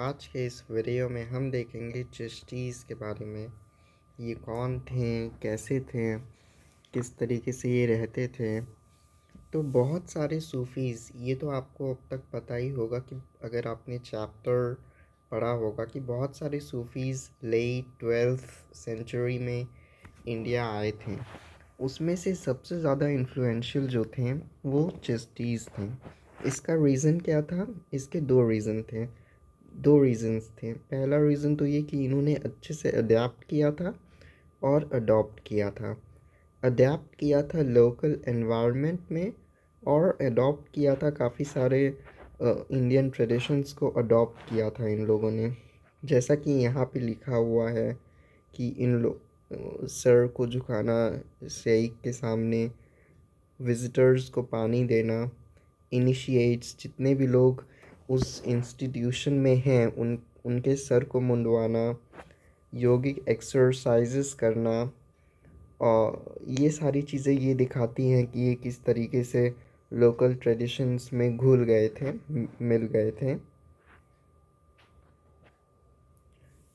आज के इस वीडियो में हम देखेंगे चिश्तीज़ के बारे में। ये कौन थे, कैसे थे, किस तरीके से ये रहते थे। तो बहुत सारे सूफ़ीज़, ये तो आपको अब तक पता ही होगा कि अगर आपने चैप्टर पढ़ा होगा कि बहुत सारे सूफ़ीज़ लेट 12th सेंचुरी में इंडिया आए थे। उसमें से सबसे ज़्यादा इन्फ्लुएंशियल जो थे वो चिश्तीज़ थे। इसका रीज़न क्या था? इसके दो रीज़न्स थे। पहला रीज़न तो ये कि इन्होंने अच्छे से अडेप्ट किया था और अडॉप्ट किया था। अडेप्ट किया था लोकल एनवायरनमेंट में और अडॉप्ट किया था काफ़ी सारे इंडियन ट्रेडिशंस को अडॉप्ट किया था इन लोगों ने। जैसा कि यहाँ पे लिखा हुआ है कि सर को झुकाना शेख के सामने, विज़िटर्स को पानी देना, इनिशिएट्स जितने भी लोग उस इंस्टीट्यूशन में हैं उनके सर को मुंडवाना, योगिक एक्सरसाइजेस करना। और ये सारी चीज़ें ये दिखाती हैं कि ये किस तरीके से लोकल ट्रेडिशंस में घुल गए थे, मिल गए थे।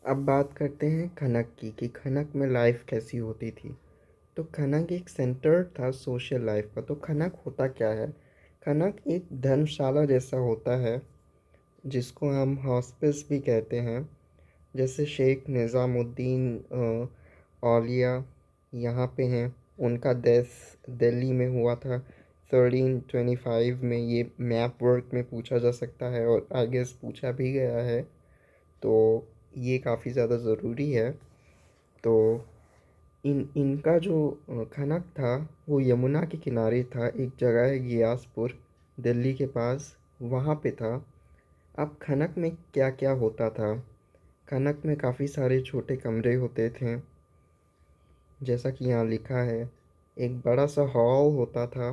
अब बात करते हैं खनक की कि खनक में लाइफ कैसी होती थी। तो खनक एक सेंटर था सोशल लाइफ का। तो खनक होता क्या है? खनक एक धर्मशाला जैसा होता है जिसको हम हॉस्पिस भी कहते हैं। जैसे शेख निज़ामुद्दीन औलिया यहाँ पे हैं, उनका डेथ दिल्ली में हुआ था 1325 में। ये मैप वर्क में पूछा जा सकता है और आई गेस पूछा भी गया है, तो ये काफ़ी ज़्यादा ज़रूरी है। तो इनका जो खनक था वो यमुना के किनारे था। एक जगह है गियासपुर, दिल्ली के पास, वहाँ पे था। अब खनक में क्या क्या होता था? खनक में काफ़ी सारे छोटे कमरे होते थे, जैसा कि यहाँ लिखा है। एक बड़ा सा हॉल होता था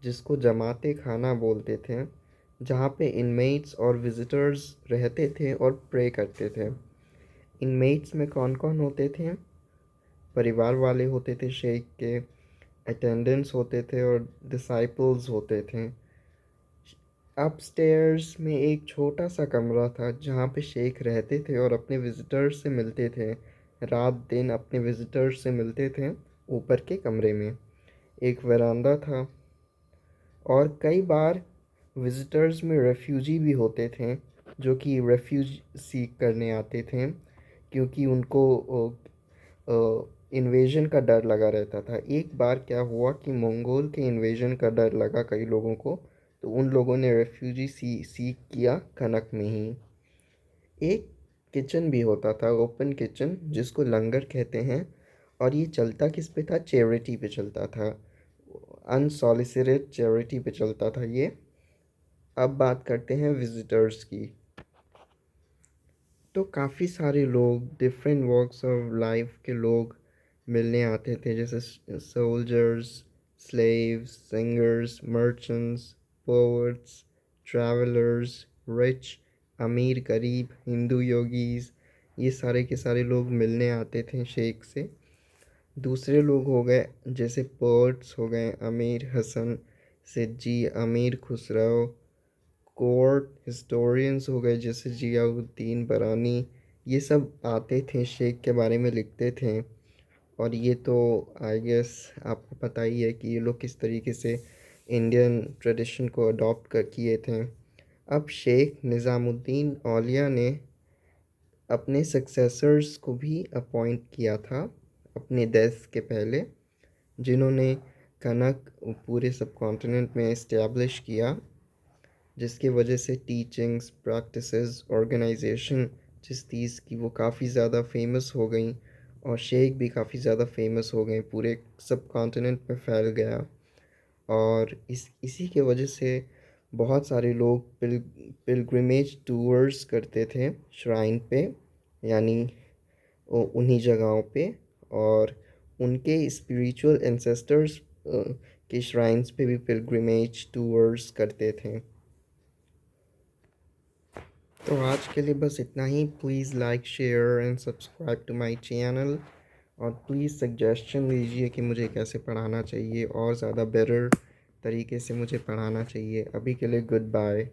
जिसको जमाते खाना बोलते थे, जहाँ पे इनमेट्स और विजिटर्स रहते थे और प्रे करते थे। इनमेट्स में कौन कौन होते थे? परिवार वाले होते थे शेख के, अटेंडेंट्स होते थे और डिसाइपल्स होते थे। अपस्टेयर्स में एक छोटा सा कमरा था जहाँ पे शेख रहते थे और अपने विजिटर्स से मिलते थे। रात दिन अपने विजिटर्स से मिलते थे ऊपर के कमरे में। एक वरांदा था और कई बार विजिटर्स में रेफ्यूजी भी होते थे जो कि रेफ्यूज सीख करने आते थे, क्योंकि उनको इन्वेजन का डर लगा रहता था। एक बार क्या हुआ कि मंगोल के इन्वेजन का डर लगा कई लोगों को, तो उन लोगों ने रेफ्यूजी सीख किया कनक में ही। एक किचन भी होता था, ओपन किचन, जिसको लंगर कहते हैं। और ये चलता किस पे था? चैरिटी पे चलता था, अनसॉलिसिटेड चैरिटी पे चलता था ये। अब बात करते हैं विजिटर्स की। तो काफ़ी सारे लोग, डिफरेंट वॉक्स ऑफ लाइफ के लोग मिलने आते थे, जैसे soldiers, slaves, singers, merchants, poets, travellers, rich, अमीर, गरीब, हिंदू, योगीज़, ये सारे के सारे लोग मिलने आते थे शेख से। दूसरे लोग हो गए जैसे पोएट्स हो गए अमीर हसन सिद्दी, अमीर खुसरो। कोर्ट हिस्टोरियंस हो गए जैसे जियाउद्दीन बरानी। ये सब आते थे, शेख के बारे में लिखते थे। और ये तो आई गेस आपको पता ही है कि ये लोग किस तरीके से इंडियन ट्रेडिशन को अडॉप्ट कर किए थे। अब शेख निज़ामुद्दीन औलिया ने अपने सक्सेसर्स को भी अपॉइंट किया था अपने डेथ के पहले, जिन्होंने कनक पूरे सब कॉन्टिनेंट में इस्टेब्लिश किया, जिसकी वजह से टीचिंग्स, प्रैक्टिसेस, ऑर्गेनाइजेशन जिस चीज़ की वो काफ़ी ज़्यादा फेमस हो गई और शेख भी काफ़ी ज़्यादा फेमस हो गए, पूरे सब कॉन्टिनेंट में फैल गया। और इसी के वजह से बहुत सारे लोग पिलग्रिमेज टूर्स करते थे श्राइन पे, यानी उन्हीं जगहों पे। और उनके स्पिरिचुअल एंसेस्टर्स के श्राइन्स पे भी पिलग्रिमेज टूर्स करते थे। तो आज के लिए बस इतना ही। Please like, share and subscribe to my channel. और प्लीज़ सजेशन दीजिए कि मुझे कैसे पढ़ाना चाहिए और ज़्यादा बेटर तरीके से मुझे पढ़ाना चाहिए। अभी के लिए गुड बाय।